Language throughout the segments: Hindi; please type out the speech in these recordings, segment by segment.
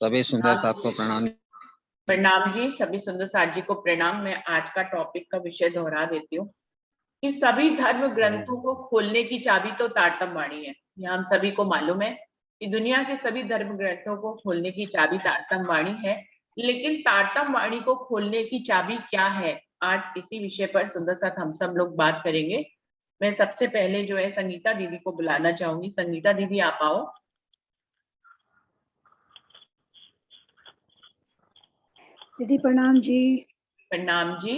सभी सुंदर साथ को प्रणाम। प्रणाम जी, सभी सुंदर साथ जी को प्रणाम। मैं आज का टॉपिक का विषय दोहरा देती हूँ कि सभी धर्म ग्रंथों को खोलने की चाबी तो तारतम वाणी है। यह हम सभी को मालूम है कि दुनिया के सभी धर्म ग्रंथों को खोलने की चाबी तारतम वाणी है, लेकिन तारतम वाणी को खोलने की चाबी क्या है, आज इसी विषय पर सुंदर साथ हम सब लोग बात करेंगे। मैं सबसे पहले जो है संगीता दीदी को बुलाना चाहूंगी। संगीता दीदी आप आओ। दीदी प्रणाम जी। प्रणाम जी।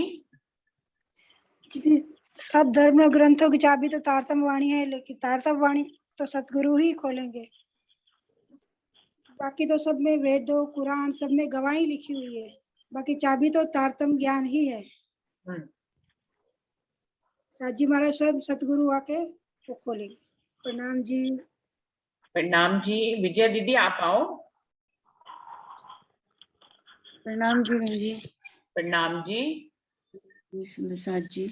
सब धर्म ग्रंथों की चाबी तो तारतम वाणी है, लेकिन तारतम वाणी तो सतगुरु ही खोलेंगे। बाकी तो सब में वेदों कुरान सब में गवाही लिखी हुई है, बाकी चाबी तो तारतम ज्ञान ही है। राजी महाराज स्वयं सतगुरु आके वो खोलेंगे। प्रणाम जी। प्रणाम जी। विजय दीदी आप आओ। प्रणाम जी बहन जी। प्रणाम जी। सुंदर साथ जी,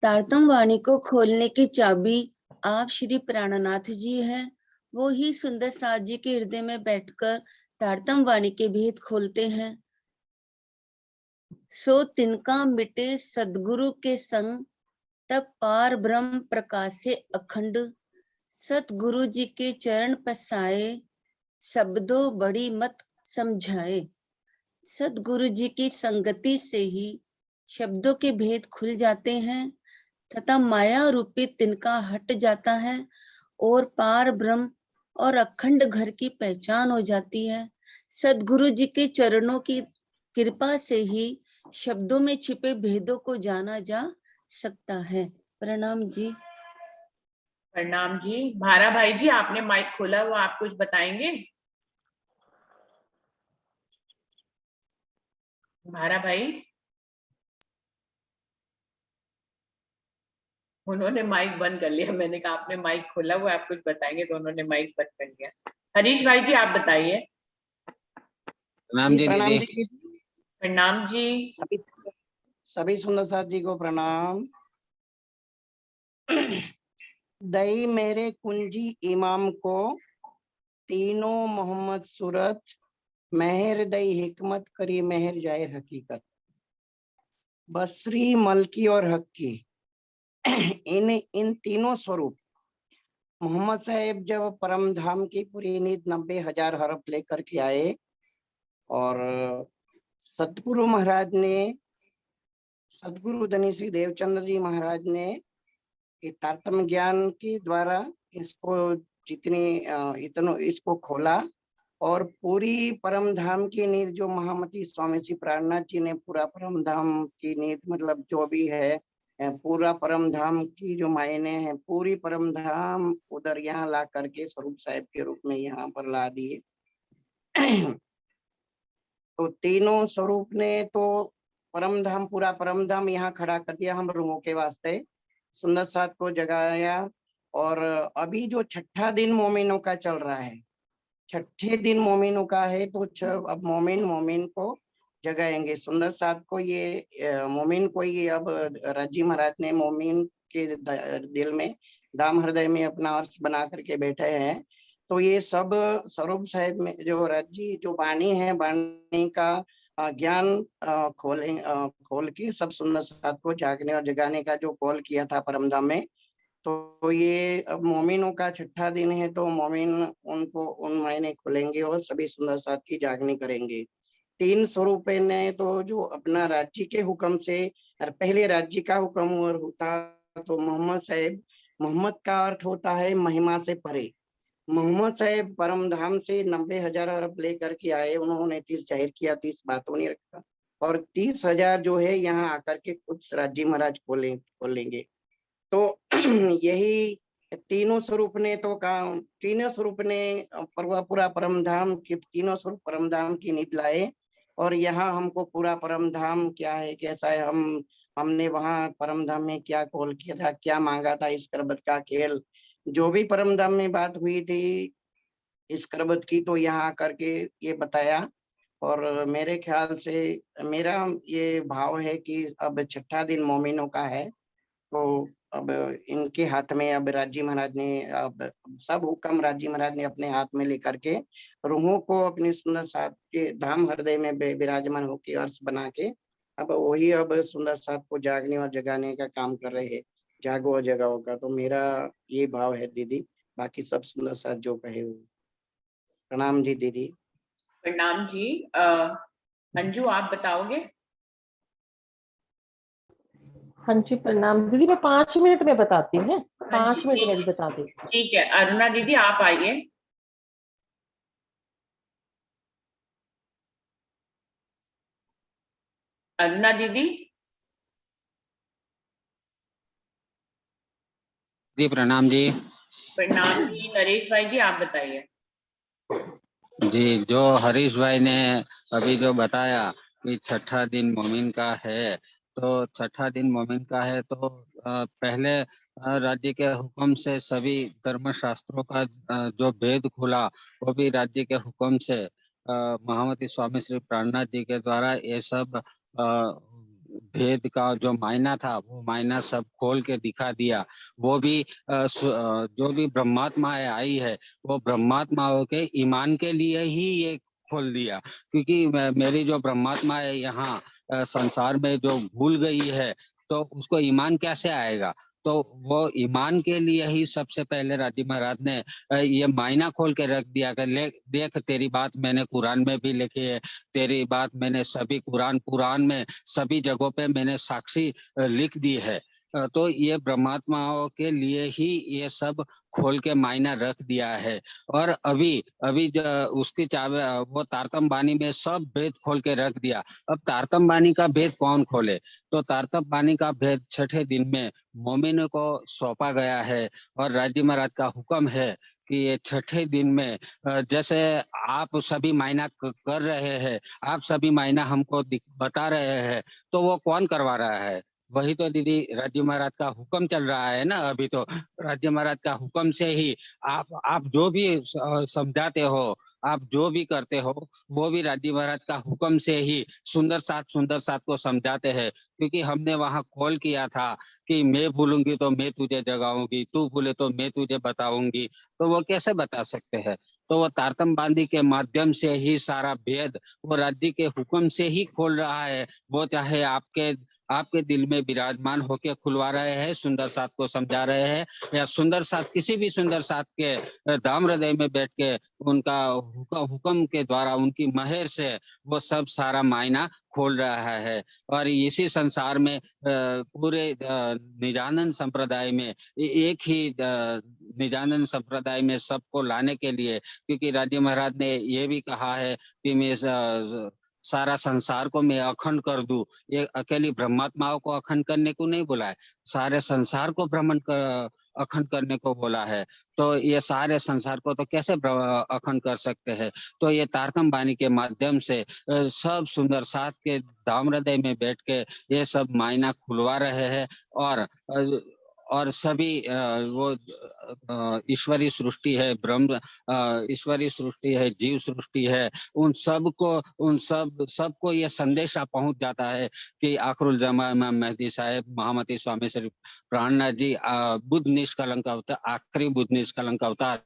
तारतम वाणी को खोलने की चाबी आप श्री प्राणनाथ जी हैं। वो ही सुंदर साथ जी के हृदय में बैठकर तारतम वाणी के भेद खोलते हैं। सो तिनका मिटे सदगुरु के संग, तब पार ब्रह्म प्रकाशे अखंड। सतगुरु जी के चरण पसाए, शब्दों बड़ी मत समझाए। सतगुरु जी की संगति से ही शब्दों के भेद खुल जाते हैं तथा माया रूपी तिनका हट जाता है और पार ब्रह्म और अखंड घर की पहचान हो जाती है। सतगुरु जी के चरणों की कृपा से ही शब्दों में छिपे भेदों को जाना जा सकता है। प्रणाम जी। प्रणाम जी। भारा भाई जी, आपने माइक खोला हुआ, आप कुछ बताएंगे? भारा भाई, उन्होंने माइक बंद कर लिया। मैंने कहा आपने माइक खोला हुआ, आप कुछ बताएंगे, तो उन्होंने माइक बंद कर लिया। हरीश भाई जी आप बताइए। प्रणाम जी प्रणाम दीदी। जी। प्रणाम जी। सभी सुंदर साथ जी को प्रणाम। दई मेरे कुंजी इमाम को, तीनों मोहम्मद सूरत, मेहर दई हिकमत करी मेहर जाहिर हकीकत। बसरी मलकी और हक्की, इन तीनों स्वरूप मोहम्मद साहेब जब परम धाम की पूरी नींद 90,000 हरफ लेकर के आए और सतगुरु महाराज ने, सदगुरु धनी श्री देवचंद्र जी महाराज ने तारतम्य ज्ञान के द्वारा इसको इसको खोला और पूरी परम धाम की नींव जो महामती स्वामी श्री प्राणनाथ जी ने पूरा परम धाम की नींव मतलब जो भी है पूरा परम धाम की जो मायने हैं पूरी परम धाम उधर यहाँ ला करके स्वरूप साहिब के रूप में यहाँ पर ला दिए। तो तीनों स्वरूप ने तो परम धाम पूरा परम धाम यहाँ खड़ा कर दिया हम लोगों के वास्ते, सुंदर साथ को जगाया। और अभी जो छठा दिन मोमिनों का चल रहा है, छठे दिन मोमिनों का है, तो अब मोमिन को जगाएंगे सुंदर साथ को। ये मोमिन को ये अब राजी महाराज ने मोमिन के दिल में दाम हृदय में अपना अर्श बना करके बैठे हैं। तो ये सब स्वरूप साहिब में जो राजी जो वाणी है, वाणी का ज्ञान खोल के सब सुंदर साथ को जागने और जगाने का जो कॉल किया था परमधाम में, तो ये अब मोमिनों का छठा दिन है, तो मोमिन उनको उन मायने खुलेंगे और सभी सुंदर साथ की जागनी करेंगे। तीन स्वरूप ने तो जो अपना राज्य के हुक्म से, पहले राज्य का हुक्म और होता तो मोहम्मद साहेब, मोहम्मद का अर्थ होता है महिमा से परे। मोहम्मद साहेब परम धाम से 90,000 अरब लेकर के आए, उन्होंने 30 जाहिर किया, 30 बातों ने रखा और 30,000 जो है यहाँ आकर के खुद राज्य महाराज खोलेंगे। तो यही तीनों स्वरूप ने तो कहा, तीनों स्वरूप ने पूरा परम धाम की, तीनों स्वरूप परम धाम की नींव लाए और यहाँ हमको पूरा परम धाम क्या है कैसा है, हमने वहाँ परम धाम में क्या कॉल किया था, क्या मांगा था, इस करबत का खेल जो भी परम धाम में बात हुई थी इस करबत की, तो यहाँ करके ये बताया। और मेरे ख्याल से मेरा ये भाव है कि अब छठा दिन मोमिनों का है, तो अब इनके हाथ में, अब राज्य महाराज ने, अब सब हुक्म राज्य महाराज ने अपने हाथ में लेकर के रूहों को अपनी सुंदर साथ के धाम हृदय में विराजमान होके अर्श बना के अब वही अब सुंदर साथ को जागने और जगाने का काम कर रहे हैं। जागो और जगाओ का तो मेरा ये भाव है दीदी। बाकी सब सुंदर साथ जो कहे वो। प्रणाम जी दीदी। प्रणाम जी। अंजू आप बताओगे? हाँ जी प्रणाम दीदी, मैं 5 मिनट में बताती हूँ, हाँ 5 जी, मिनट में ठीक भी बता देती हूँ। ठीक है। अरुणा दीदी आप आइए। अरुणा दीदी। जी प्रणाम जी। प्रणाम जी। नरेश भाई जी आप बताइए। जी, जो हरीश भाई ने अभी जो बताया कि छठा दिन मोमिन का है, तो छठा दिन मोमिन का है तो पहले राज्य के हुक्म से सभी धर्म शास्त्रों का जो भेद खुला, वो भी राज्य के हुक्म से महामती स्वामी श्री प्राणनाथ जी के द्वारा ये सब भेद का जो मायना था वो मायना सब खोल के दिखा दिया। वो भी जो भी ब्रह्मात्माएं आई है वो ब्रह्मात्माओं के ईमान के लिए ही ये खोल दिया, क्योंकि मेरी जो ब्रह्मात्मा है यहाँ संसार में जो भूल गई है तो उसको ईमान कैसे आएगा। तो वो ईमान के लिए ही सबसे पहले राजी महाराज ने ये मायना खोल के रख दिया कि देख तेरी बात मैंने कुरान में भी लिखी है, तेरी बात मैंने सभी पुराण में सभी जगहों पे मैंने साक्षी लिख दी है। तो ये ब्रह्मात्माओं के लिए ही ये सब खोल के मायना रख दिया है। और अभी अभी उसकी चाबी वो तारतम बानी में सब भेद खोल के रख दिया। अब तारतम बानी का भेद कौन खोले? तो तारतम बानी का भेद छठे दिन में मोमिन को सौंपा गया है और राज्य महाराज का हुक्म है कि ये छठे दिन में जैसे आप सभी मायना कर रहे हैं, आप सभी मायना हमको बता रहे हैं, तो वो कौन करवा रहा है? वही तो दीदी राज्य महाराज का हुक्म चल रहा है ना। अभी तो राज्य महाराज का हुक्म से ही आप जो भी समझाते हो, आप जो भी करते हो, वो भी राज्य महाराज का हुक्म से ही सुंदर साथ को समझाते हैं। क्योंकि हमने वहां कॉल किया था कि मैं भूलूंगी तो मैं तुझे जगाऊंगी, तू भूले तो मैं तुझे बताऊंगी, तो वो कैसे बता सकते हैं? तो वो तारतम बांदी के माध्यम से ही सारा भेद वो राज्य के हुक्म से ही खोल रहा है। वो चाहे आपके दिल में विराजमान होके खुलवा रहे हैं, सुंदर साथ को समझा रहे हैं, या सुंदर साथ किसी भी सुंदर साथ के दाम हृदय में बैठ के उनका हुक्म के द्वारा उनकी महर से वो सब सारा मायना खोल रहा है। और इसी संसार में पूरे निजानंद संप्रदाय में एक ही निजानंद संप्रदाय में सबको लाने के लिए, क्योंकि राज्य महाराज ने ये भी कहा है कि मैं सारा संसार को मैं अखंड कर दूं। ये अकेली ब्रह्मात्माओं को अखंड करने को नहीं बोला है, सारे संसार को अखंड करने को बोला है। तो ये सारे संसार को तो कैसे अखंड कर सकते हैं? तो ये तारतम बानी के माध्यम से सब सुंदर साथ के धाम हृदय में बैठ के ये सब मायना खुलवा रहे हैं। और सभी वो ईश्वरी सृष्टि है, ब्रह्म ईश्वरी सृष्टि है, जीव सृष्टि है, उन सबको ये संदेशा पहुंच जाता है कि आखिरुल जमा इमाम मेहदी साहब महामती स्वामी श्री प्राणनाथ जी बुद्ध निष्कलंक अवतार, आखिरी बुद्ध निष्कलंक अवतार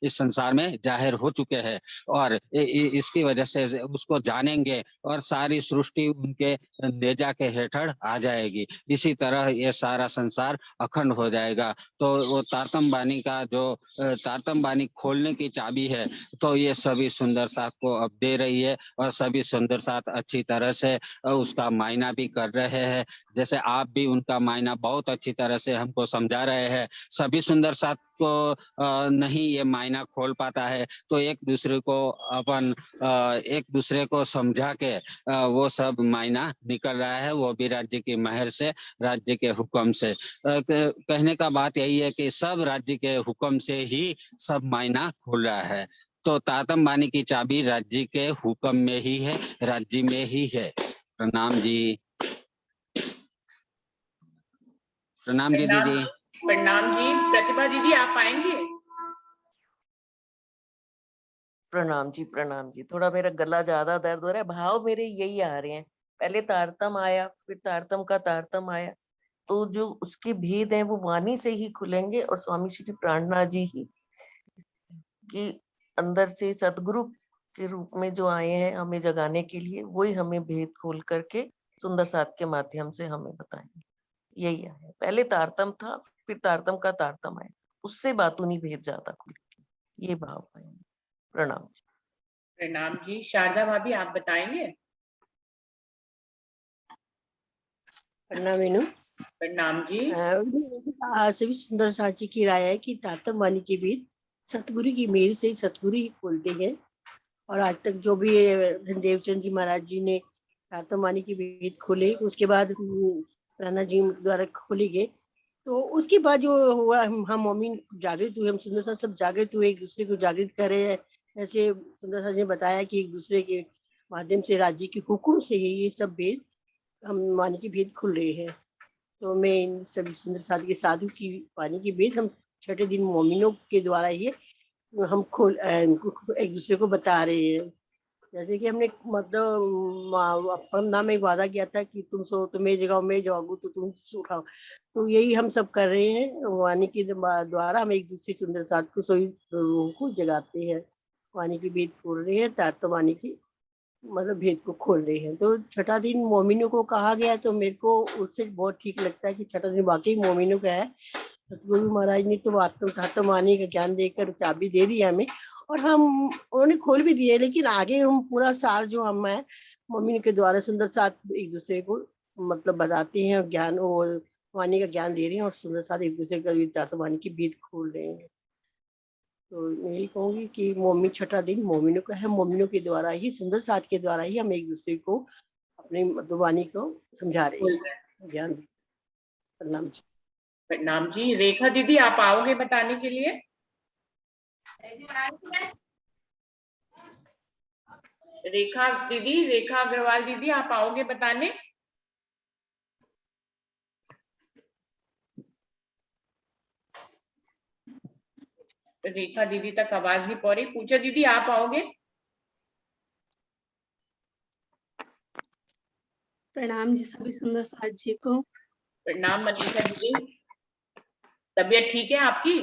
इस संसार में जाहिर हो चुके हैं। और इसकी वजह से उसको जानेंगे और सारी सृष्टि उनके नेजा के हेठड़ आ जाएगी। इसी तरह ये सारा संसार अखंड हो जाएगा। तो वो तारतम बानी का जो तारतम बानी खोलने की चाबी है, तो ये सभी सुंदर साथ को अब दे रही है और सभी सुंदर साथ अच्छी तरह से उसका मायना भी कर रहे हैं। जैसे आप भी उनका मायना बहुत अच्छी तरह से हमको समझा रहे हैं। सभी सुंदर साथ को नहीं ये मायना खोल पाता है, तो एक दूसरे को समझा के वो सब मायना निकल रहा है, वो भी राज्य की महर से, राज्य के हुक्म से। कहने का बात यही है कि सब राज्य के हुक्म से ही सब मायना खुल रहा है। तो तारतम बानी की चाबी राज्य के हुक्म में ही है, राज्य में ही है। प्रणाम जी। प्रणाम जी दीदी। प्रणाम जी। प्रतिभा दीदी आप आएंगे? प्रणाम जी, प्रणाम जी। थोड़ा मेरा गला ज्यादा दर्द हो रहा है, भाव मेरे यही आ रहे हैं। पहले तारतम आया, फिर तारतम का तारतम आया, तो जो उसके भेद हैं वो वाणी से ही खुलेंगे, और स्वामी श्री प्राणनाथ जी ही कि अंदर से सतगुरु के रूप में जो आए हैं हमें जगाने के लिए, वही हमें भेद खोल करके सुंदर साथ के माध्यम से हमें बताएंगे। यही है, पहले तारतम था, फिर तारतम का तारतम आया, उससे बातूनी भेद ज्यादा खुले, ये भाव है। प्रणाम जी। प्रणाम जी। शारदा भाभी आप बताएंगे? प्रणाम मीनू। प्रणाम जी। सभी सुंदर साची की राय है कि तातम वाणी के भेद सतगुरु की मेहर से सतगुरु ही खोलते हैं, और आज तक जो भी देवचंद जी महाराज जी ने तातम वाणी के भेद खोले, उसके बाद राणा जी द्वारा खोले गए, तो उसके बाद जो हुआ, हम मोमिन जागृत हुए, हम सुंदर सा सब जागृत हुए, एक दूसरे को जागृत कर रहे हैं। जैसे सुंदर सा जी ने बताया कि एक दूसरे के माध्यम से, राज्य के हुक्म से ही ये सब भेद, हम वाणी के भेद खुल रहे हैं। तो मैं इन सभी सुंदर साथ के साधु की वाणी के भेद हम छठे दिन मोमिनों के द्वारा ही हम एक दूसरे को बता रहे हैं। जैसे कि हमने मतलब परमधाम में एक वादा किया था कि तुम सो तो मैं जगाओ, मैं जागू तो तुम सो खाओ। तो यही हम सब कर रहे हैं, वाणी के द्वारा हम एक दूसरे सुंदर साथ को, सोई रूह को जगाते हैं, वाणी के भेद खोल रहे हैं, तार वाणी की मतलब भेद को खोल रहे हैं। तो छठा दिन मोमिनों को कहा गया है, तो मेरे को उससे बहुत ठीक लगता है कि छठा दिन वाकई मोमिनों का है। सतगुरु महाराज ने तो वास्तव वाणी का ज्ञान देकर चाबी दे दी हमें, और हम उन्होंने खोल भी दिए, लेकिन आगे हम पूरा सार जो हम है मोमिन के द्वारा सुंदर साथ एक दूसरे को मतलब बताते हैं, ज्ञान और वाणी का ज्ञान दे रहे हैं, और सुंदर साथ एक दूसरे का वाणी की भेद खोल रहे हैं। तो यही कहूंगी कि मोमिन छठा दिन मोमिनों का है, मोमिनों के द्वारा ही, सुंदर साथ के द्वारा ही हम एक दूसरे को अपने वाणी को समझा रहे हैं, ज्ञान। प्रणाम जी। प्रणाम जी। रेखा दीदी आप आओगे बताने के लिए? रेखा दीदी, रेखा अग्रवाल दीदी आप आओगे बताने? रेखा दीदी तक आवाज नहीं पहुंच रही। पूजा दीदी आप आओगे? प्रणाम जी सभी सुंदर साथ जी को। प्रणाम मनीषा दीदी। तबीयत ठीक है आपकी?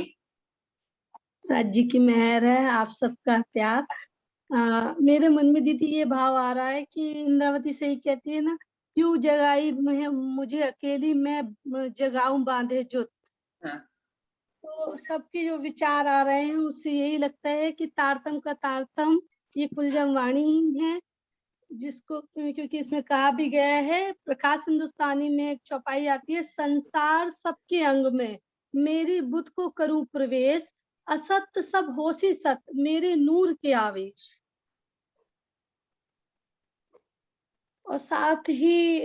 राज्य की मेहर है, आप सबका प्यार। मेरे मन में दीदी ये भाव आ रहा है कि इंद्रावती सही कहती है ना, क्यों जगाई मैं मुझे अकेली, मैं जगाऊं बांधे जुत। हाँ। तो सबके जो विचार आ रहे हैं उससे यही लगता है कि तारतम का तारतम ये कुलजम वाणी ही है, जिसको क्योंकि इसमें कहा भी गया है, प्रकाश हिंदुस्तानी में एक चौपाई आती है, संसार सबके अंग में मेरी बुद्ध को करूं प्रवेश, असत सब होसी सत मेरे नूर के आवेश। और साथ ही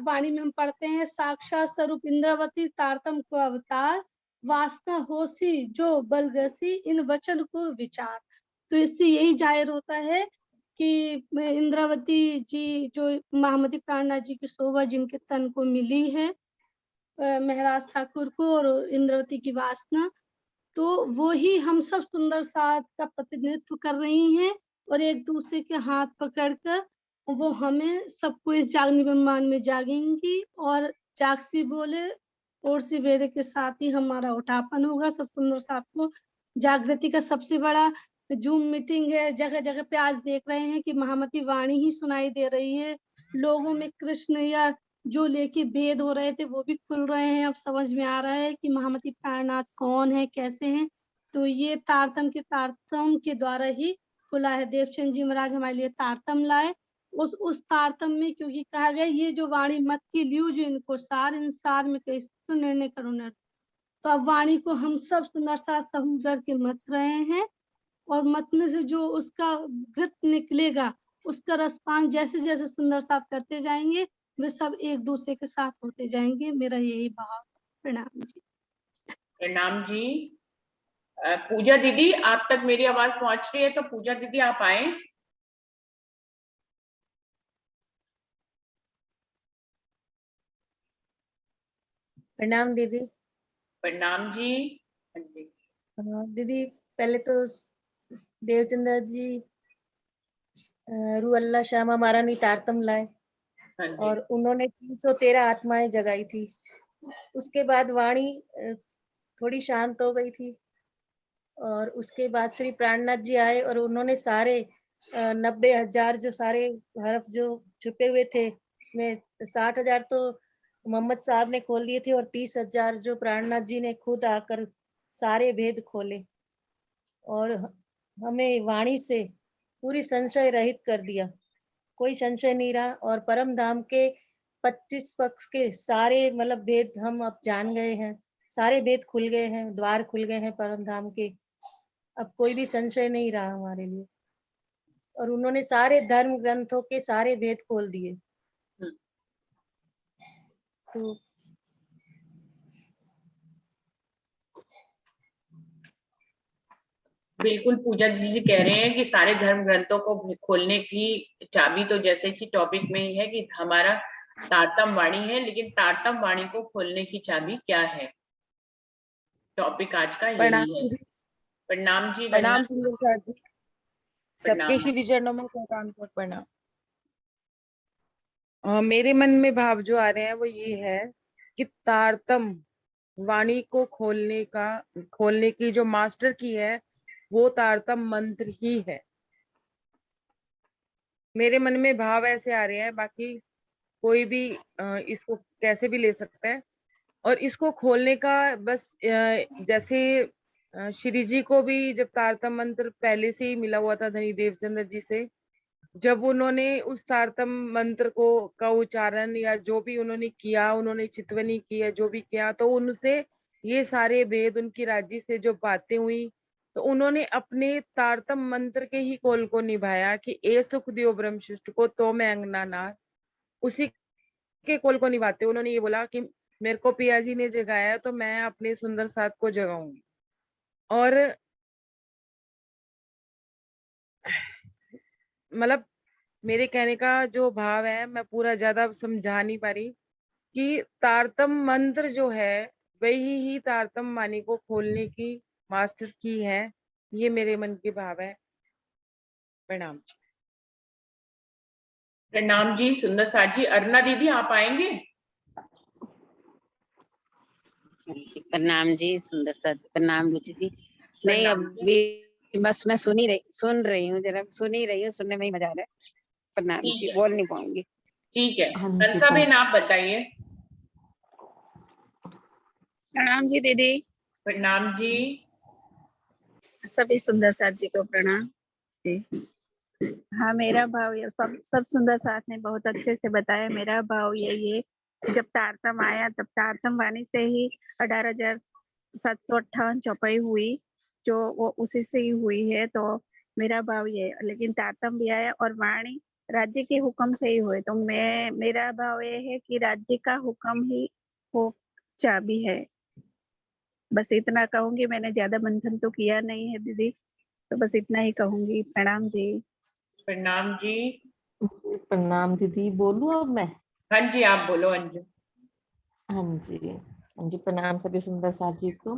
वाणी में हम पढ़ते हैं, साक्षात स्वरूप इंद्रावती तारतम को अवतार, वासना होसी जो बलगसी इन वचन को विचार। तो इससे यही जाहिर होता है कि इंद्रावती जी जो महामती प्राणनाथ जी की शोभा जिनके तन को मिली है महराज ठाकुर को, और इंद्रावती की वासना, तो वो ही हम सब सुंदर साथ का प्रतिनिधित्व कर रही हैं, और एक दूसरे के हाथ पकड़कर वो हमें सबको इस जागनी ब्रह्मांड में जागेंगी, और जागसी बोले और सवेरे के साथ ही हमारा उठापन होगा। सब सुंदर साथ को जागृति का सबसे बड़ा जूम मीटिंग है, जगह जगह पे आज देख रहे हैं कि महामती वाणी ही सुनाई दे रही है, लोगों में कृष्ण या जो लेके भेद हो रहे थे वो भी खुल रहे हैं। अब समझ में आ रहा है कि महामती प्राणनाथ कौन है, कैसे हैं। तो ये तारतम के द्वारा ही खुला है। देवचंद जी महाराज हमारे लिए तारतम लाए, उस तारतम में क्योंकि कहा गया ये जो वाणी मत की लियो जो इनको सार, इन सार में कई निर्णय करो निर्णय। तो अब वाणी को हम सब सुंदर सा समझ के मत रहे हैं, और मतने से जो उसका घृत निकलेगा, उसका रसपान जैसे जैसे सुंदर साथ करते जाएंगे, वे सब एक दूसरे के साथ होते जाएंगे। मेरा यही भाव। प्रणाम जी। प्रणाम जी। पूजा दीदी आप तक मेरी आवाज पहुंच रही है? तो पूजा दीदी आप आए। प्रणाम दीदी। प्रणाम जी। हाँ जी। दीदी पहले तो देवचंद्र जी रू अल्लाह श्यामा महारानी तारतम लाए, हाँ जी। और उन्होंने 313 आत्माएं जगाई थी, उसके बाद वाणी थोड़ी शांत हो गई थी और उसके बाद श्री प्राणनाथ जी आए और उन्होंने सारे 90,000 जो सारे हरफ जो छुपे हुए थे उसमें 60,000 तो मोहम्मद साहब ने खोल दिए थे और 30,000 जो प्राणनाथ जी ने खुद आकर सारे भेद खोले और हमें वाणी से पूरी संशय रहित कर दिया, कोई संशय नहीं रहा। और परम धाम के 25 पक्ष के सारे मतलब भेद हम अब जान गए हैं, सारे भेद खुल गए हैं, द्वार खुल गए हैं परम धाम के, अब कोई भी संशय नहीं रहा हमारे लिए। और उन्होंने सारे धर्म ग्रंथों के सारे भेद खोल दिए। तो बिल्कुल पूजा जी कह रहे हैं कि सारे धर्म ग्रंथों को खोलने की चाबी तो जैसे कि टॉपिक में ही है कि हमारा तारतम वाणी है, लेकिन तारतम वाणी को खोलने की चाबी क्या है, टॉपिक आज का यही है। प्रणाम जी। प्रणाम सुंदर जी, सबके प्रणाम। श्री चरणों में कोटानकोट प्रणाम। मेरे मन में भाव जो आ रहे हैं वो ये है कि तारतम वाणी को खोलने की जो मास्टर की है वो तारतम मंत्र ही है। मेरे मन में भाव ऐसे आ रहे हैं, बाकी कोई भी इसको कैसे भी ले सकता है। और इसको खोलने का बस जैसे श्री जी को भी जब तारतम मंत्र पहले से ही मिला हुआ था धनी देवचंद्र जी से, जब उन्होंने उस तारतम मंत्र का उच्चारण या जो भी उन्होंने किया, उन्होंने चितवनी किया, जो भी किया, तो उनसे ये सारे भेद उनकी राज्य से जो बातें हुई, तो उन्होंने अपने तारतम मंत्र के ही कौल को निभाया कि ए सुख दियो ब्रह्मशिष्ट को तो मैं अंगना नार, उसी के कौल को निभाते उन्होंने ये बोला कि मेरे को पिया जी ने जगाया तो मैं अपने सुंदर साथ को जगाऊंगी। और मतलब मेरे कहने का जो भाव है, मैं पूरा ज्यादा समझा नहीं पा रही, कि तारतम मंत्र जो है वही ही तारतम वाणी को खोलने की मास्टर की है। ये मेरे मन के भाव है। प्रणाम जी। प्रणाम जी सुंदर साथ जी। अरुणा दीदी आप आएंगे? प्रणाम जी सुंदर साथ, प्रणाम रुचि जी। नहीं अभी बस मैं सुन रही हूँ, जरा सुन ही रही हूँ, सुनने में ही मजा आ रहा है। प्रणाम जी, बोल नहीं पाऊंगी। ठीक है, कंसा बेन आप बताइए। प्रणाम जी दीदी। प्रणाम जी। सभी सुंदर साथ जी को प्रणाम जी। हाँ, मेरा भाव ये सब सुंदर साथ ने बहुत अच्छे से बताया। मेरा भाव यही है, जब तारतम आया तब तारतम वाणी से ही 18,758 चौपाई हुई, जो वो उसी से ही हुई है। तो मेरा भाव ये, लेकिन तारतम भी आया और वाणी राज्य के हुक्म से ही हुए, तो मेरा भाव ये है कि राज्य का हुक्म ही वो चाबी है। बस इतना कहूंगी, मैंने ज्यादा मंथन तो किया नहीं है दीदी, तो बस इतना ही कहूंगी। प्रणाम जी। प्रणाम जी। प्रणाम दीदी। बोलूं अब मैं? हाँ जी आप बोलो अंजू। हाँ जी प्रणाम सभी सुंदर साथ जी को।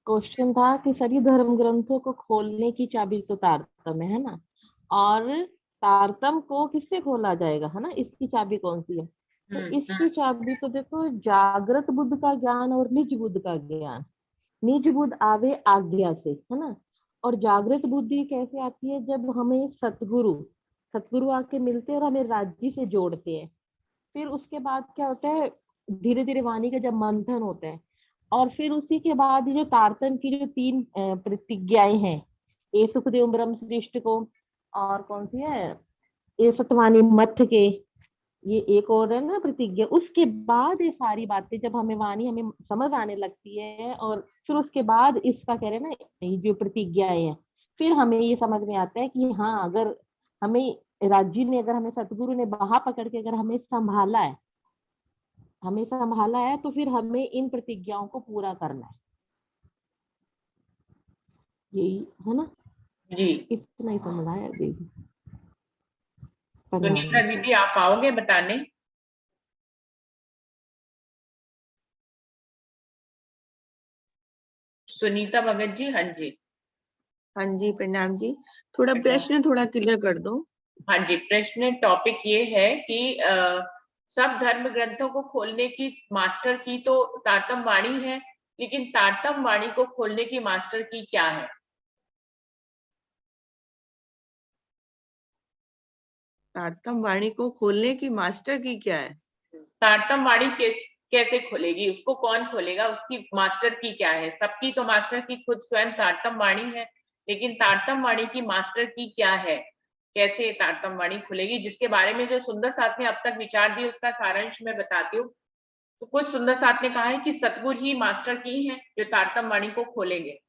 क्वेश्चन था कि सभी धर्म ग्रंथों को खोलने की चाबी तो तारतम है ना, और तारतम को किससे खोला जाएगा, है ना, इसकी चाबी कौन सी है? तो इसकी चाबी तो देखो, जागृत बुद्ध का ज्ञान और निज बुद्ध का ज्ञान। निज बुद्ध आवे आज्ञा से, है ना। और जागृत बुद्धि कैसे आती है? जब हमें सतगुरु आके मिलते हैं और हमें राज्य से जोड़ते हैं। फिर उसके बाद क्या होता है, धीरे धीरे वाणी का जब मंथन होता है, और फिर उसी के बाद जो तारतम की जो 3 प्रतिज्ञाएं हैं, ए सुखदेव ब्रह्म सृष्टि को, और कौन सी है, ए सतवानी मठ के, ये एक और है ना प्रतिज्ञा। उसके बाद ये सारी बातें जब हमें वाणी हमें समझ आने लगती है, और फिर उसके बाद इसका कह रहे हैं ना, ये जो प्रतिज्ञाएं हैं, फिर हमें ये समझ में आता है कि हाँ, अगर हमें राज्य ने, अगर हमें सतगुरु ने बाहा पकड़ के अगर हमें संभाला है, तो फिर हमें इन प्रतिज्ञाओं को पूरा करना है। यही है ना जी, इतना ही समझ आया दीदी। सुनीता दीदी आप आओगे बताने? सुनीता भगत जी। हाँ जी। हाँ जी प्रणाम जी। थोड़ा प्रश्न थोड़ा क्लियर कर दो। हाँ जी, प्रश्न टॉपिक ये है कि सब धर्म ग्रंथों को खोलने की मास्टर की तो तारतम वाणी है, लेकिन तारतम वाणी को खोलने की मास्टर की क्या है? तारतम वाणी को खोलने की मास्टर की क्या है? तारतम वाणी कैसे खोलेगी? उसको कौन खोलेगा? उसकी मास्टर की क्या है? सबकी तो मास्टर की खुद स्वयं तारतम वाणी है, लेकिन तारतम वाणी की मास्टर की क्या है? कैसे तारतम वाणी खुलेगी? जिसके बारे में जो सुंदर साथ ने अब तक विचार दिए उसका सारांश मैं बताती हूँ। तो कुछ सुंदर साथ ने कहा है कि सतगुरु ही मास्टर की है जो तारतम वाणी को खोलेंगे।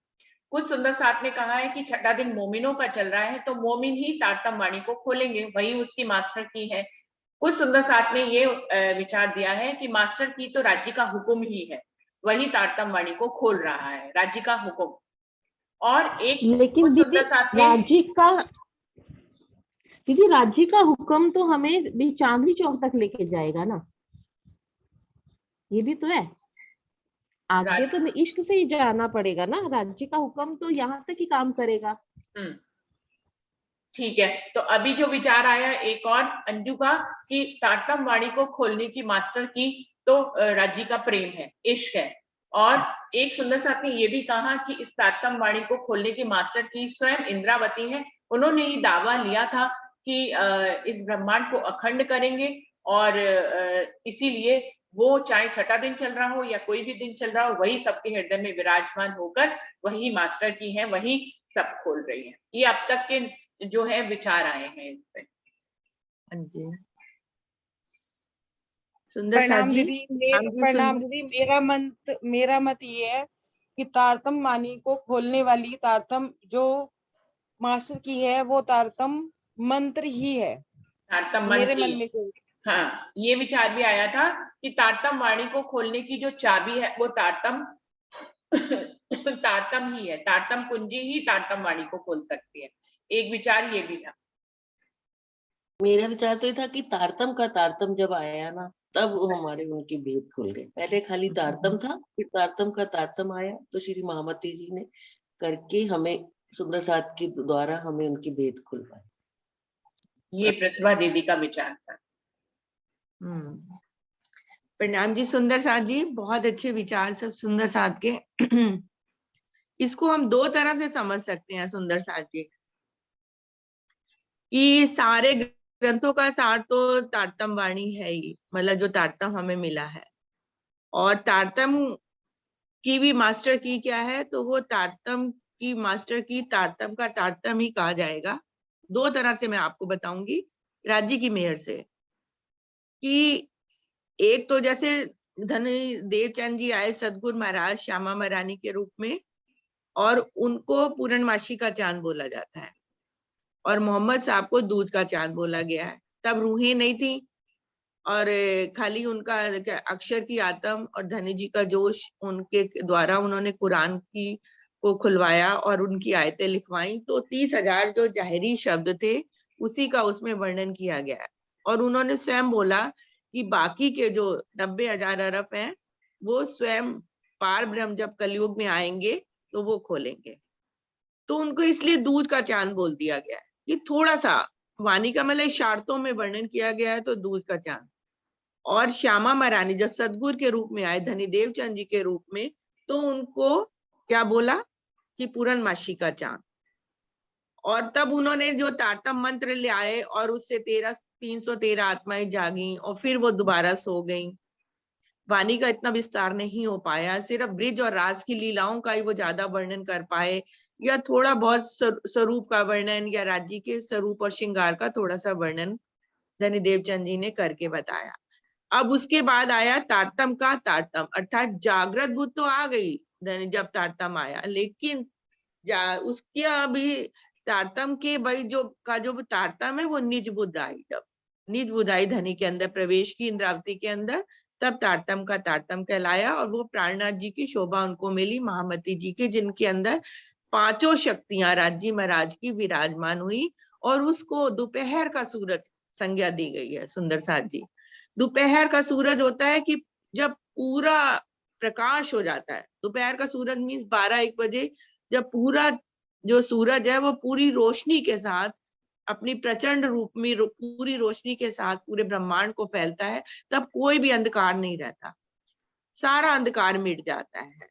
कुछ सुंदर साथ ने कहा है कि छठा दिन मोमिनों का चल रहा है, तो मोमिन ही तारतम वाणी को खोलेंगे, वही उसकी मास्टर की है। कुछ सुंदर साथ ने ये विचार दिया है कि मास्टर की तो राज्य का हुक्म ही है, वही तारतम वाणी को खोल रहा है, राज्य का हुक्म। और एक लेकिन कुछ दीदी सुंदर साथ ने राज्य का हुक्म तो हमें भी चांदनी चौक तक लेके जाएगा ना, ये भी तो है। आगे तो इष्ट से ही जाना पड़ेगा ना, राज्य का हुक्म तो यहाँ तक ही काम करेगा। ठीक है, तो अभी जो विचार आया एक और अंजू का कि तारतम वाणी को खोलने की मास्टर की तो राज्य का प्रेम है, इश्क है। और एक सुंदर साथ ने ये भी कहा कि इस तारतम वाणी को खोलने की मास्टर की स्वयं इंद्रावती है। उन्होंने ही दावा लिया था कि इस ब्रह्मांड को अखंड करेंगे, और इसीलिए वो चाहे छठा दिन चल रहा हो या कोई भी दिन चल रहा हो, वही सबके हृदय में विराजमान होकर वही मास्टर की है, वही सब खोल रही है। ये अब तक के जो है विचार आए हैं इस पे। हाँ जी, प्रणाम दीदी। प्रणाम दीदी। मेरा मत ये है कि तारतम वाणी को खोलने वाली तारतम जो मास्टर की है वो तारतम मंत्र ही है। तारतम मेरे मंत्र मन में कोई हाँ, ये विचार भी आया था कि तारतम वाणी को खोलने की जो चाबी है वो तारतम तारतम ही है, तारतम कुंजी ही तारतम वाणी को खोल सकती है। एक विचार ये भी था। मेरा विचार तो ये था कि तारतम का तारतम जब आया ना, तब हमारे उनके भेद खुल गए। पहले खाली तारतम था, फिर तारतम का तारतम आया तो श्री महामती जी ने करके हमें सुंदर साथ के द्वारा हमें उनके भेद खुल पाए। ये प्रतिभा दीदी का विचार था। प्रणाम जी सुंदर साथ जी, बहुत अच्छे विचार सब सुंदर साथ के। इसको हम दो तरह से समझ सकते हैं सुंदर साथ जी, कि सारे ग्रंथों का सार तो तारतम वाणी है ही, मतलब जो तारतम हमें मिला है। और तारतम की भी मास्टर की क्या है, तो वो तारतम की मास्टर की तारतम का तारतम ही कहा जाएगा। दो तरह से मैं आपको बताऊंगी राज्य की मेहर से, कि एक तो जैसे धन देवचंद जी आए सदगुरु महाराज श्यामा महारानी के रूप में, और उनको पूर्णमासी का चांद बोला जाता है, और मोहम्मद साहब को दूध का चांद बोला गया है। तब रूहें नहीं थी, और खाली उनका अक्षर की आत्म और धनी जी का जोश, उनके द्वारा उन्होंने कुरान की को खुलवाया और उनकी आयतें लिखवाई। तो 30,000 जो जाहिरी शब्द थे उसी का उसमें वर्णन किया गया है। और उन्होंने स्वयं बोला कि बाकी के जो 90,000 अरब हैं वो स्वयं पार ब्रह्म जब कलयुग में आएंगे तो वो खोलेंगे। तो उनको इसलिए दूध का चांद बोल दिया गया है। ये थोड़ा सा वाणी का मतलब इशारतों में वर्णन किया गया है, तो दूध का चांद। और श्यामा महारानी जब सदगुरु के रूप में आए धनी देवचंद जी के रूप में, तो उनको क्या बोला कि पूर्णमासी का चांद। और तब उन्होंने जो तारतम मंत्र ले आए और उससे 313 आत्माएं जागी और फिर वो दोबारा सो गई। वाणी का इतना विस्तार नहीं हो पाया, सिर्फ ब्रिज और रास की लीलाओं का ही वो ज्यादा वर्णन कर पाए, या थोड़ा बहुत स्वरूप का वर्णन या राज्य के स्वरूप और श्रृंगार का थोड़ा सा वर्णन धनी देवचंद जी ने करके बताया। अब उसके बाद आया तारतम का तारतम, अर्थात जागृत बुद्ध तो आ गई जब तारतम आया, लेकिन उसके अभी तारतम के भाई जो तारतम है वो निज बुद्ध आई। जब निज बुद्ध आई धनी के अंदर प्रवेश की इंद्रावती के अंदर, तब तारतम का तारतम कहलाया। और वो प्राणनाथ जी की शोभा उनको मिली, महामती जी की, जिनके अंदर पांचों शक्तियां राज्य महाराज की विराजमान हुई। और उसको दोपहर का सूरज संज्ञा दी गई है सुंदर साथ जी। दोपहर का सूरज होता है कि जब पूरा प्रकाश हो जाता है। दोपहर का सूरज मीन्स 12-1 बजे, जब पूरा जो सूरज है वो पूरी रोशनी के साथ अपनी प्रचंड रूप में पूरी रोशनी के साथ पूरे ब्रह्मांड को फैलता है, तब कोई भी अंधकार नहीं रहता, सारा अंधकार मिट जाता है।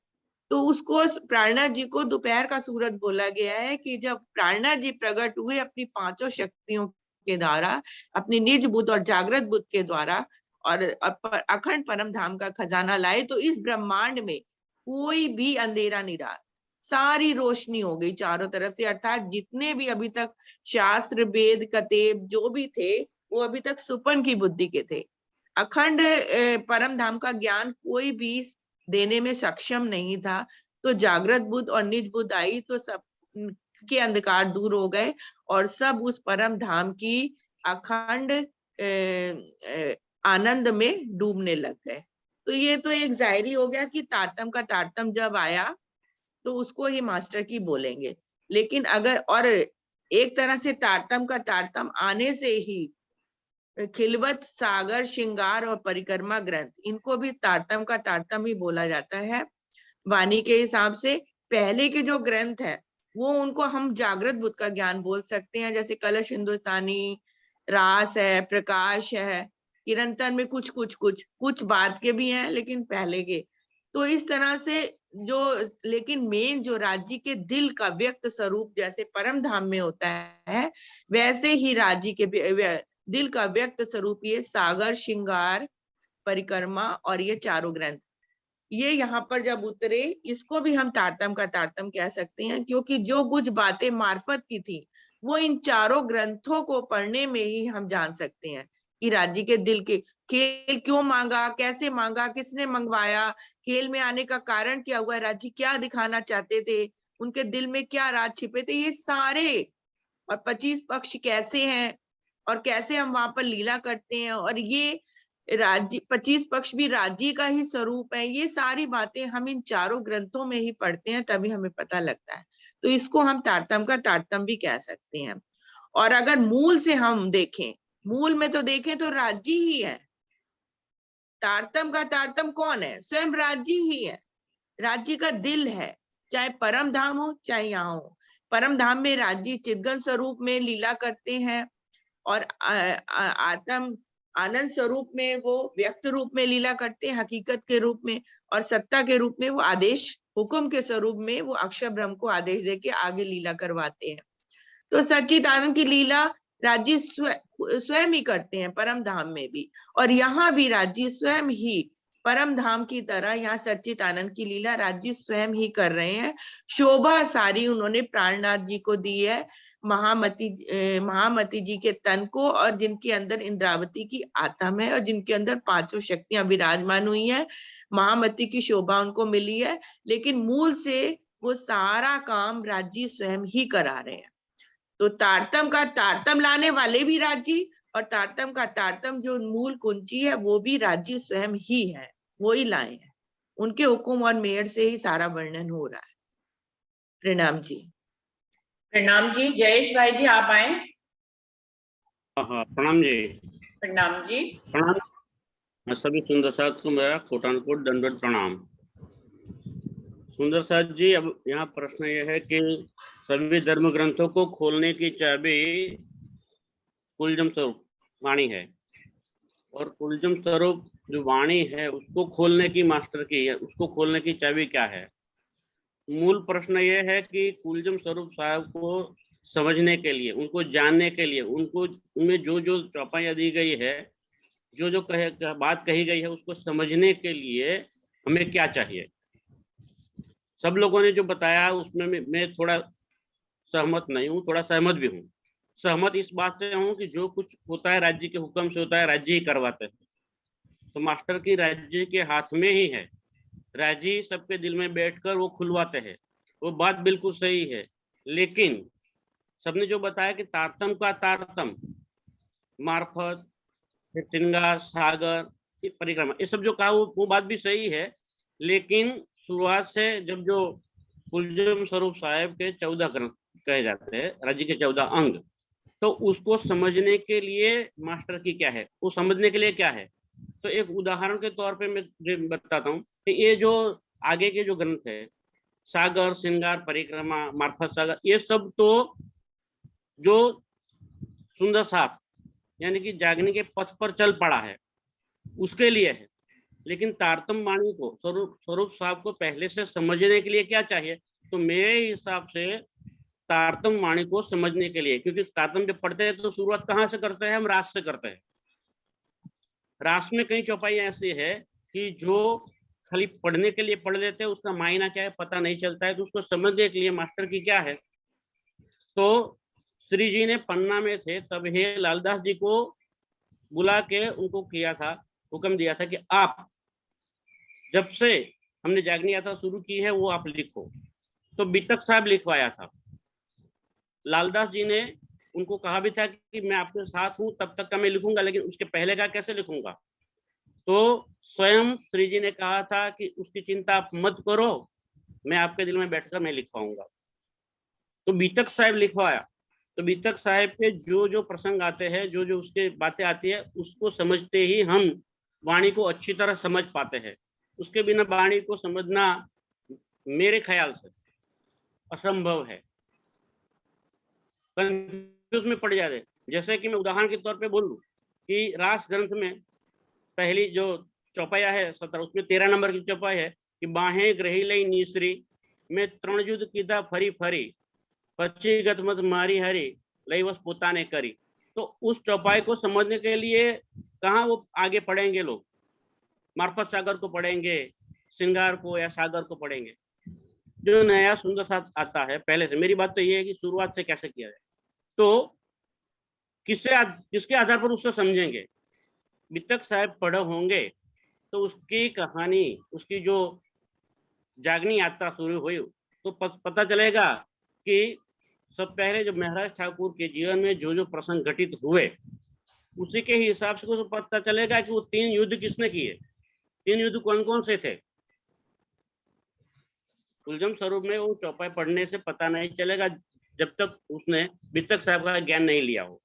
तो उसको प्राणनाथ जी को दोपहर का सूरज बोला गया है कि जब प्राणनाथ जी प्रकट हुए अपनी पांचों शक्तियों के द्वारा, अपनी निज बुद्ध और जागृत बुद्ध के द्वारा, और अखंड परम धाम का खजाना लाए, तो इस ब्रह्मांड में कोई भी अंधेरा नहीं रहा, सारी रोशनी हो गई चारों तरफ से। अर्थात जितने भी अभी तक शास्त्र वेद कतेब जो भी थे, वो अभी तक सुपन की बुद्धि के थे। अखंड परम धाम का ज्ञान कोई भी देने में सक्षम नहीं था। तो जागृत बुद्ध और निज बुद्ध आई तो सब के अंधकार दूर हो गए और सब उस परम धाम की अखंड आनंद में डूबने लग गए। तो ये तो एक जाहिर हो गया कि तारतम का तारतम जब आया तो उसको ही मास्टर की बोलेंगे। लेकिन अगर और एक तरह से तारतम का तारतम आने से ही खिलवत, सागर, श्रृंगार और परिक्रमा ग्रंथ, इनको भी तारतम का तारतम ही बोला जाता है। वाणी के हिसाब से पहले के जो ग्रंथ है वो उनको हम जागृत बुद्ध का ज्ञान बोल सकते हैं, जैसे कलश हिंदुस्तानी, रास है, प्रकाश है, किरंतन में कुछ बाद के भी हैं लेकिन पहले के। तो इस तरह से जो, लेकिन मेन जो राज्य के दिल का व्यक्त स्वरूप जैसे परम धाम में होता है, वैसे ही राज्य के दिल का व्यक्त स्वरूप ये सागर, श्रृंगार, परिक्रमा और ये चारों ग्रंथ, ये यहाँ पर जब उतरे, इसको भी हम तारतम का तारतम कह सकते हैं, क्योंकि जो कुछ बातें मार्फत की थी वो इन चारों ग्रंथों को पढ़ने में ही हम जान सकते हैं कि राज्य के दिल के खेल क्यों मांगा, कैसे मांगा, किसने मंगवाया, खेल में आने का कारण क्या हुआ, राज्य क्या दिखाना चाहते थे, उनके दिल में क्या राज छिपे थे, ये सारे, और 25 पक्ष कैसे हैं और कैसे हम वहां पर लीला करते हैं, और ये राज्य 25 पक्ष भी राज्य का ही स्वरूप है, ये सारी बातें हम इन चारों ग्रंथों में ही पढ़ते हैं तभी हमें पता लगता है। तो इसको हम तारतम का तारतम भी कह सकते हैं। और अगर मूल से हम देखें, मूल में तो देखें तो राज्य ही है। तारतम का तारतम कौन है? स्वयं राज्य ही है, राज्य का दिल है, चाहे परम धाम हो चाहे यहाँ हो। परम धाम में राज्य चिदगन स्वरूप में लीला करते हैं और आत्म आनंद स्वरूप में वो व्यक्त रूप में लीला करते हैं, हकीकत के रूप में, और सत्ता के रूप में वो आदेश हुक्म के स्वरूप में वो अक्षर ब्रह्म को आदेश देके आगे लीला करवाते हैं। तो सच्चिदानंद की लीला राज्य स्वयं ही करते हैं परम धाम में भी, और यहाँ भी राज्य स्वयं ही परम धाम की तरह यहाँ सच्चिदानंद की लीला राज्य स्वयं ही कर रहे हैं। शोभा सारी उन्होंने प्राणनाथ जी को दी है, महामती जी के तन को, और जिनके अंदर इंद्रावती की आत्मा है और जिनके अंदर पांचों शक्तियां विराजमान हुई है, महामती की शोभा उनको मिली है। लेकिन मूल से वो सारा काम राज्य स्वयं ही करा रहे हैं। तो तारतम का तारतम लाने वाले भी राज्य, और तारतम का तारतम जो मूल कुंजी है वो भी राज्य स्वयं ही है, वो ही लाए हैं, उनके हुक्म और मेहर से ही सारा वर्णन हो रहा है। प्रणाम जी। प्रणाम जी। जयेश भाई जी आप आए। प्रणाम जी। प्रणाम जी। प्रणाम सभी सुंदर साथ को मेरा कोटानकोट दंडवत प्रणाम। सुंदर साथ जी, अब यहाँ प्रश्न यह है कि सभी धर्म ग्रंथों को खोलने की चाबी कुलजम स्वरूप वाणी है, और कुलजम स्वरूप जो वाणी है उसको खोलने की मास्टर की है, उसको खोलने की चाबी क्या है? मूल प्रश्न यह है कि कुलजम स्वरूप साहब को समझने के लिए, उनको जानने के लिए, उनको उनमें जो जो चौपाइयाँ दी गई है, जो जो बात कही गई है, उसको समझने के लिए हमें क्या चाहिए? सब लोगों ने जो बताया उसमें मैं थोड़ा सहमत नहीं हूँ, थोड़ा सहमत भी हूँ। सहमत इस बात से हूँ कि जो कुछ होता है राज्य के हुक्म से होता है, राज्य ही करवाते हैं। तो मास्टर की राज्य के हाथ में ही है, राज्य सबके दिल में बैठकर वो खुलवाते हैं, वो बात बिल्कुल सही है। लेकिन सबने जो बताया कि तारतम का तारतम, मार्फत, श्रृंगार, सागर, परिक्रमा, ये सब जो कहा वो बात भी सही है। लेकिन शुरुआत से जब जो कुलजम स्वरूप साहब के 14 ग्रंथ कहे जाते हैं, राज्य के 14 अंग, तो उसको समझने के लिए मास्टर की क्या है, वो समझने के लिए क्या है? तो एक उदाहरण के तौर पे मैं बताता हूँ कि ये जो आगे के जो ग्रंथ है, सागर, श्रृंगार, परिक्रमा, मार्फत, सागर, ये सब तो जो सुंदर साथ यानी कि जागने के पथ पर चल पड़ा है, उसके लिए है। लेकिन तारतम वाणी को स्वरूप साहब को पहले से समझने के लिए क्या चाहिए? तो मेरे हिसाब से तारतम वाणी को समझने के लिए, क्योंकि तारतम जब पढ़ते हैं तो शुरुआत कहाँ से करते हैं? हम रास से करते हैं। रास में कई चौपाई ऐसी है कि जो खाली पढ़ने के लिए पढ़ लेते हैं, उसका मायना क्या है पता नहीं चलता है। तो उसको समझने के लिए मास्टर की क्या है, तो श्री जी ने पन्ना में थे तब हे लालदास जी को बुला के उनको किया था, हुक्म दिया था कि आप जब से हमने जागनी यात्रा शुरू की है वो आप लिखो। तो बीतक साहब लिखवाया था। लालदास जी ने उनको कहा भी था कि मैं आपके साथ हूं तब तक का मैं लिखूंगा, लेकिन उसके पहले का कैसे लिखूंगा? तो स्वयं श्री जी ने कहा था कि उसकी चिंता आप मत करो, मैं आपके दिल में बैठकर मैं लिखवाऊंगा। तो बीतक साहब लिखवाया। तो बीतक साहब के जो जो प्रसंग आते हैं, जो जो उसके बातें आती है, उसको समझते ही हम वाणी को अच्छी तरह समझ पाते हैं। उसके बिना वाणी को समझना मेरे ख्याल से असंभव है, कंफ्यूज में पड़ जाते। जैसे कि मैं उदाहरण के तौर पे बोलूं कि रास ग्रंथ में पहली जो चौपाया है 17, उसमें 13 नंबर की चौपाई है कि बाहें ग्रही लई नीसरी में त्रणयुद्ध कीधा फरी फरी पची गत मत मारी हरी लई वस पोताने करी। तो उस चौपाई को समझने के लिए कहाँ वो आगे पढ़ेंगे लोग? मार्फत सागर को पढ़ेंगे, श्रृंगार को या सागर को पढ़ेंगे। जो नया सुंदर साथ आता है पहले से, मेरी बात तो ये है कि शुरुआत से कैसे किया जाए, तो किसके आधार पर उससे समझेंगे? बीतक साहब पढ़े होंगे तो उसकी कहानी, उसकी जो जागनी यात्रा शुरू हुई तो पता चलेगा कि सब पहले जब महाराज ठाकुर के जीवन में जो जो प्रसंग घटित हुए उसी के हिसाब से तो पता चलेगा कि वो 3 युद्ध किसने किए, 3 युद्ध कौन कौन से थे। कुलजम स्वरूप में वो चौपाई पढ़ने से पता नहीं चलेगा जब तक उसने बीतक साहब का ज्ञान नहीं लिया हो।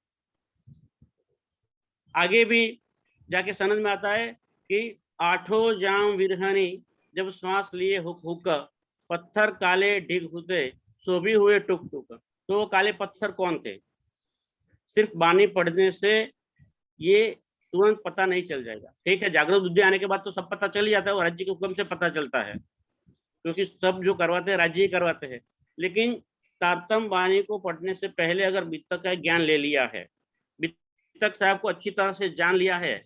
आगे भी जाके समझ में आता है कि 8 जाम विरहनी जब श्वास लिए हुक हुक पत्थर काले ढिग होते सो भी हुए टुक टुक। तो वो काले पत्थर कौन थे? सिर्फ बानी पढ़ने से ये तुरंत पता नहीं चल जाएगा। ठीक है, जागृत बुद्धि आने के बाद तो सब पता चल ही जाता है और राज्य के हुक्म से पता चलता है, क्योंकि सब जो करवाते हैं राज्य ही करवाते हैं। लेकिन तारतम वाणी को पढ़ने से पहले अगर बीतक का ज्ञान ले लिया है, बीतक साहब को अच्छी तरह से जान लिया है,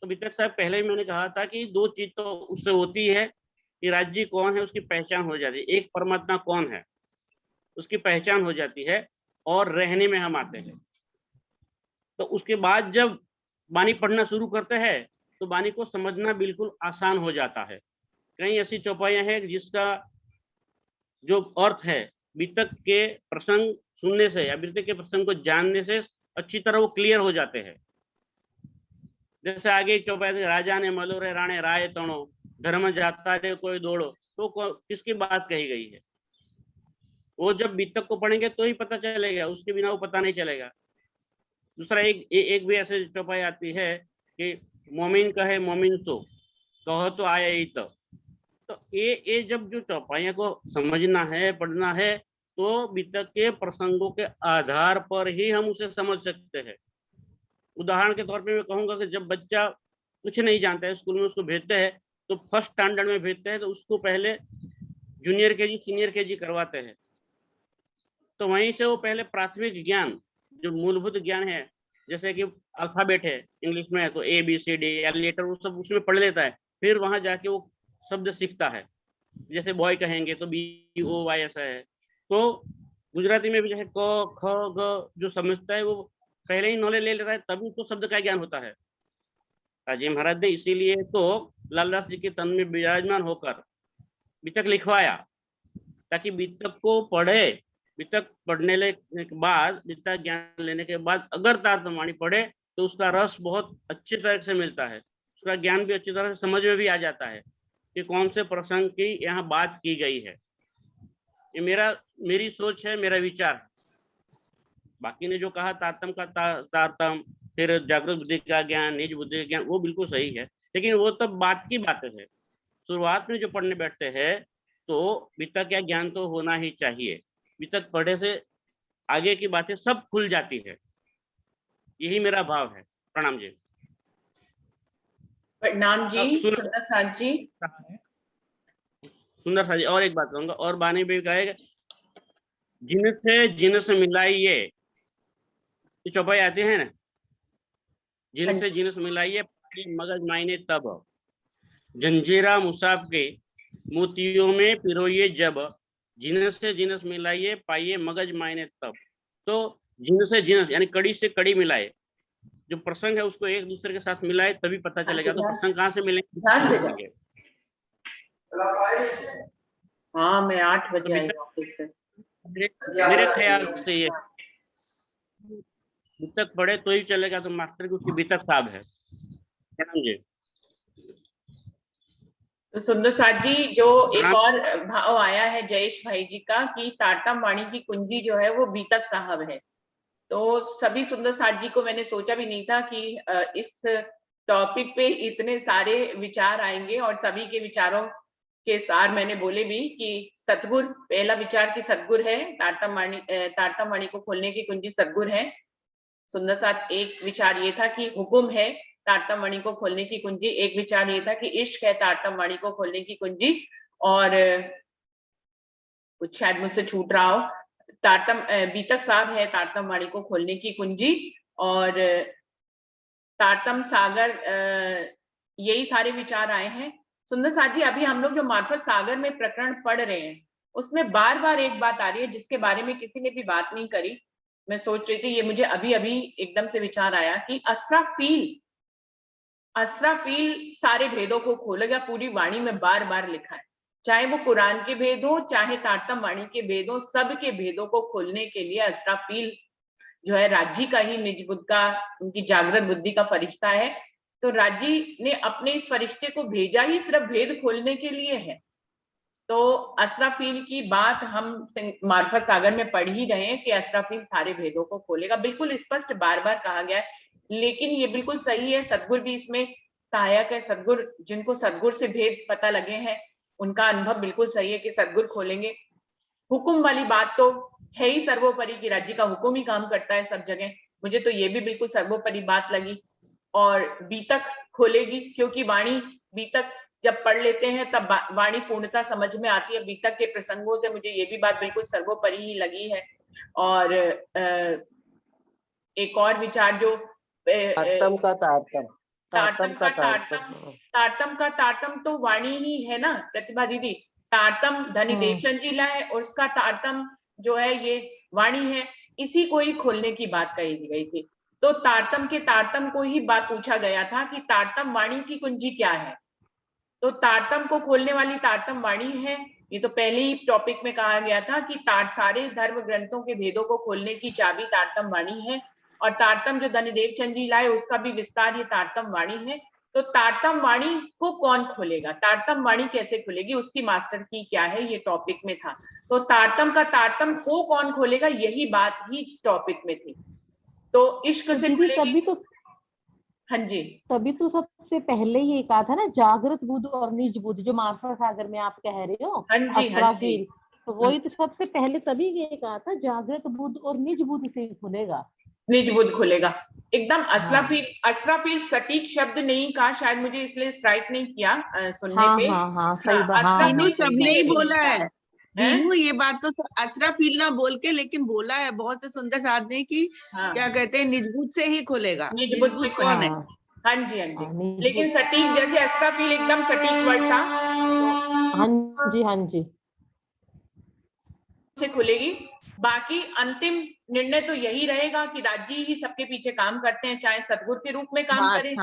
तो बीतक साहब पहले ही मैंने कहा था कि 2 चीज तो उससे होती है कि राज्य कौन है उसकी पहचान हो जाती है, एक परमात्मा कौन है उसकी पहचान हो जाती है, और रहने में हम आते हैं। तो उसके बाद जब वाणी पढ़ना शुरू करते हैं तो वाणी को समझना बिल्कुल आसान हो जाता है। कई ऐसी चौपाइयां हैं जिसका जो अर्थ है बीतक के प्रसंग सुनने से या बीतक के प्रसंग को जानने से अच्छी तरह वो क्लियर हो जाते हैं। जैसे आगे एक चौपाई है, राजा ने मलोरे राणे राय तणो धर्म जाता रे कोई दौड़ो, तो किसकी बात कही गई है? वो जब बीतक को पढ़ेंगे तो ही पता चलेगा, उसके बिना वो पता नहीं चलेगा। दूसरा एक भी ऐसे चौपाई आती है कि मोमिन कहे मोमिन तो कहो तो आया ही तो ये जब जो चौपाइयों को समझना है, पढ़ना है, तो बीतक के प्रसंगों के आधार पर ही हम उसे समझ सकते हैं। उदाहरण के तौर पे मैं कहूंगा कि जब बच्चा कुछ नहीं जानता है, स्कूल में उसको भेजते हैं तो फर्स्ट स्टैंडर्ड में भेजते हैं तो उसको पहले जूनियर केजी सीनियर केजी करवाते हैं। तो वहीं से वो पहले प्राथमिक ज्ञान, जो मूलभूत ज्ञान है, जैसे कि अल्फाबेट है इंग्लिश में है तो ABCD या लेटर, वो सब उसमें पढ़ लेता है। फिर वहां जाके वो शब्द सीखता है, जैसे बॉय कहेंगे तो BOY ऐसा है। तो गुजराती में भी जैसे क ख ग जो समझता है वो पहले ही नॉलेज ले लेता है, तभी उसको शब्द का ज्ञान होता है। राजी महाराज ने इसीलिए तो लालदास जी के तन में विराजमान होकर बीतक लिखवाया, ताकि बीतक को पढ़े, बीतक पढ़ने के बाद, बीतक ज्ञान लेने के बाद अगर तारतम वाणी पढ़े तो उसका रस बहुत अच्छी तरह से मिलता है, उसका ज्ञान भी अच्छी तरह से समझ में भी आ जाता है कि कौन से प्रसंग की यहाँ बात की गई है। ये मेरी सोच है, मेरा विचार है। बाकी ने जो कहा तारतम का तारतम, फिर जागृत बुद्धि का ज्ञान, निज बुद्धि का ज्ञान, वो बिल्कुल सही है, लेकिन वो तब बात की बातें है। शुरुआत में जो पढ़ने बैठते हैं तो बीतक का ज्ञान तो होना ही चाहिए। बीतक पढ़े से आगे की बातें सब खुल जाती है। यही मेरा भाव है। प्रणाम जी। प्रणाम जी। अब सुंदर साथ जी। सुंदर सा जी, और एक बात कहूंगा, और बानी भी कहेगा, जिनसे मिलाइए, ये चौपाई आती है ना, जिनसे जिनस मिलाइए मगज मायने तब, जंजीरा मुसाफ के मोतियों में पिरोइए जब, जिनसे जिनस मिलाइए पाइए मगज मायने तब। तो जिनसे जिनस यानी कड़ी से कड़ी मिलाए, जो प्रसंग है उसको एक दूसरे के साथ मिलाए तभी पता चलेगा। तो प्रसंग कहाँ से मिलेंगे? हाँ, मैं 8 बजे आई ऑफिस से। मेरे ख्याल से ये बितक पढ़े तो ही चलेगा, तो मास्टर की उसकी बितक साहब है। प्रणाम जी। तो सुंदर साथ जी, जो एक और भाव आया है जयेश भाई जी का कि तारतम वाणी की कुंजी जो है वो बीतक साहब है। तो सभी सुंदर साथ जी को मैंने सोचा भी नहीं था कि इस टॉपिक पे इतने सारे विचार आएंगे, और सभी के विचारों के सार मैंने बोले भी कि सतगुर, पहला विचार की सतगुर है, तारतम वाणी को खोलने की कुंजी सतगुर है। सुंदर साथ एक विचार ये था कि हुकुम है तारतम वाणी को खोलने की कुंजी, एक विचार ये था कि इश्क है तारतम वाणी को खोलने की कुंजी, और कुछ शायद मुझसे छूट रहा हो, बीतक साहब है तारतम वाणी को खोलने की कुंजी, और तारतम सागर, यही सारे विचार आए हैं। सुंदर साथ जी, अभी हम लोग जो मार्फत सागर में प्रकरण पढ़ रहे हैं उसमें बार बार एक बात आ रही है जिसके बारे में किसी ने भी बात नहीं करी। मैं सोच रही थी, ये मुझे अभी अभी एकदम से विचार आया कि असराफील सारे भेदों को खोलेगा, पूरी वाणी में बार बार लिखा है, चाहे वो कुरान के भेद हो चाहे तारतम वाणी के भेद हो, सबके भेदों को खोलने के लिए असराफील जो है राज्य का ही निज बुद्ध का, उनकी जागृत बुद्धि का फरिश्ता है। तो राज्य ने अपने इस फरिश्ते को भेजा ही सिर्फ भेद खोलने के लिए है। तो असराफील की बात हम मार्फत सागर में पढ़ ही रहे हैं कि असराफील सारे भेदों को खोलेगा, बिल्कुल स्पष्ट बार बार कहा गया है। लेकिन ये बिल्कुल सही है, सदगुर भी इसमें सहायक है। सदगुर, जिनको सदगुर से भेद पता लगे हैं उनका अनुभव बिल्कुल सही है कि सदगुर खोलेंगे। हुक्म वाली बात तो है ही सर्वोपरि की राज्य का हुक्म ही काम करता है सब जगह, मुझे तो ये भी बिल्कुल सर्वोपरि बात लगी। और बीतक खोलेगी, क्योंकि वाणी, बीतक जब पढ़ लेते हैं तब वाणी पूर्णता समझ में आती है। बीतक के प्रसंगों से मुझे ये भी बात बिल्कुल सर्वोपरि ही लगी है। और एक और विचार जो तारतम का तारतम तो वाणी ही है ना प्रतिभा दीदी। तारतम धनी देवचंद जी लाए और उसका तारतम जो है ये वाणी है, इसी को ही खोलने की बात कही गई थी। तो तारतम के तारतम को ही बात पूछा गया था कि तारतम वाणी की कुंजी क्या है। तो तारतम को खोलने वाली तारतम वाणी है। ये तो पहले ही टॉपिक में कहा गया था कि सारे धर्म ग्रंथों के भेदों को खोलने की चाबी तारतम वाणी है। और तारतम जो धनीदेव चंद जी लाए उसका भी विस्तार ये तारतम वाणी है। तो तारतम वाणी को कौन खोलेगा, तारतम वाणी कैसे खुलेगी, उसकी मास्टर की क्या है, ये टॉपिक में था। तो तारतम का तारतम को कौन खोलेगा, यही बात ही इस टॉपिक में थी। तो इश्क से खुलेगी। हाँ जी, तभी तो सबसे पहले ये कहा था ना, जागृत बुद्ध और निज बुद्ध, जो मार्फत सागर में आप कह रहे हो। हाँ जी, हाँ जी। तो वही तो सबसे पहले तभी ये कहा था, जागृत बुद्ध और निज बुद्ध से खुलेगा, निज बुद्ध खुलेगा एकदम। असराफील सटीक शब्द नहीं कहा, शायद मुझे इसलिए स्ट्राइक नहीं किया सुनने पे। सही बात। सबने ही बोला है बीनू, ये बात तो असराफील ना बोल के लेकिन बोला है बहुत सुंदर साथ ने कि क्या कहते हैं, निजबुद्ध से ही खोलेगा। निजबुद्ध कौन है? हाँ जी, हाँ जी। लेकिन सटीक, जैसे असराफील एकदम सटीक वर्ड था। हाँ जी, हाँ जी, से खुलेगी। बाकी अंतिम निर्णय तो यही रहेगा कि राज्य ही सबके पीछे काम करते हैं, चाहे सतगुर के रूप में काम करें,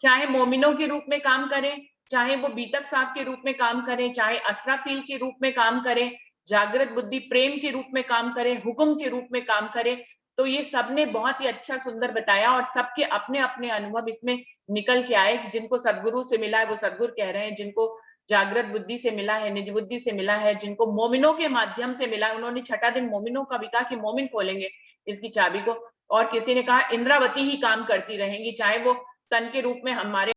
चाहे मोमिनों के रूप में काम करें, चाहे वो बीतक साहब के रूप में काम करें, चाहे असराफील के रूप में काम करें, जागृत बुद्धि प्रेम के रूप में काम करें, हुक्म के रूप में काम करें। तो ये सबने बहुत ही अच्छा सुंदर बताया, और सबके अपने अपने अनुभव इसमें निकल के आए। जिनको सदगुरु से मिला है वो सदगुरु कह रहे हैं, जिनको जागृत बुद्धि से मिला है, निज बुद्धि से मिला है, जिनको मोमिनों के माध्यम से मिला है, उन्होंने छठा दिन मोमिनों का भी कहा कि मोमिन खोलेंगे इसकी चाबी को। और किसी ने कहा इंद्रावती ही काम करती रहेंगी, चाहे वो तन के रूप में हमारे